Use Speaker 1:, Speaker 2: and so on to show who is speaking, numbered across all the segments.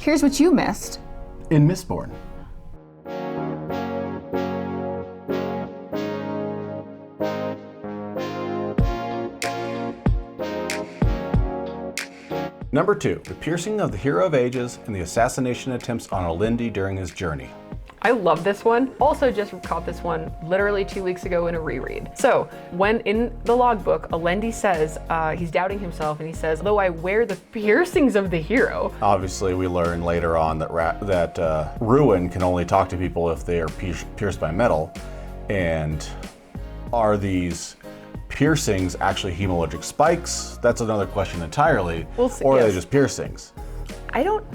Speaker 1: Here's what you missed
Speaker 2: in Mistborn. Number 2, the piercing of the Hero of Ages and the assassination attempts on Alindi during his journey.
Speaker 3: I love this one. Also just caught this one literally 2 weeks ago in a reread. So when in the logbook, Alendi says, he's doubting himself and he says, though I wear the piercings of the hero.
Speaker 2: Obviously we learn later on that Ruin can only talk to people if they are pierced by metal. And are these piercings actually hemorrhagic spikes? That's another question entirely.
Speaker 3: We'll see,
Speaker 2: or are
Speaker 3: yes.
Speaker 2: they just piercings?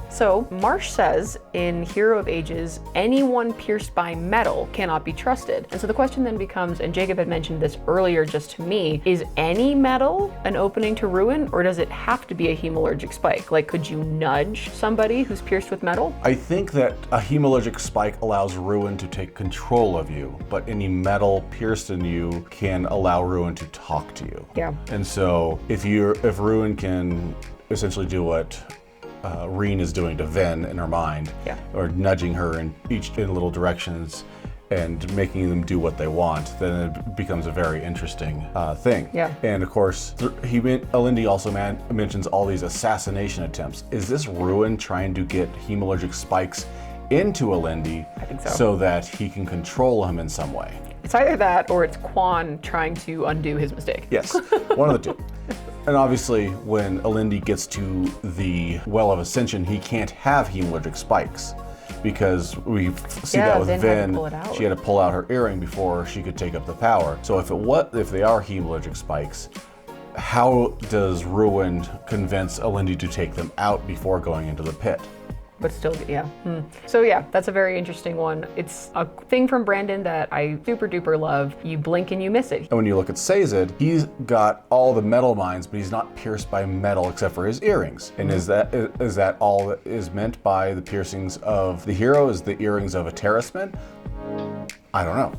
Speaker 3: So Marsh says in Hero of Ages, anyone pierced by metal cannot be trusted. And so the question then becomes, and Jacob had mentioned this earlier just to me, is any metal an opening to ruin, or does it have to be a hemorrhagic spike? Like, could you nudge somebody who's pierced with metal?
Speaker 2: I think that a hemorrhagic spike allows Ruin to take control of you, but any metal pierced in you can allow Ruin to talk to you.
Speaker 3: Yeah.
Speaker 2: And so if Ruin can essentially do what Reen is doing to Ven in her mind,
Speaker 3: yeah,
Speaker 2: or nudging her in little directions and making them do what they want, then it becomes a very interesting thing.
Speaker 3: Yeah.
Speaker 2: And of course, Alindi also mentions all these assassination attempts. Is this Ruin trying to get hemorrhagic spikes into Alindi?
Speaker 3: I think so
Speaker 2: that he can control him in some way?
Speaker 3: It's either that or it's Quan trying to undo his mistake.
Speaker 2: Yes, one of the two. And obviously, when Alindi gets to the Well of Ascension, he can't have hemorrhagic spikes because we see that with Ven. She had to pull out her earring before she could take up the power. So if they are hemorrhagic spikes, how does Ruin convince Alindi to take them out before going into the pit?
Speaker 3: But still, yeah. So yeah, that's a very interesting one. It's a thing from Brandon that I super duper love. You blink and you miss it.
Speaker 2: And when you look at Sazed, he's got all the metal mines, but he's not pierced by metal except for his earrings. And is that all that is meant by the piercings of the hero? Is the earrings of a Terrace meant? I don't know.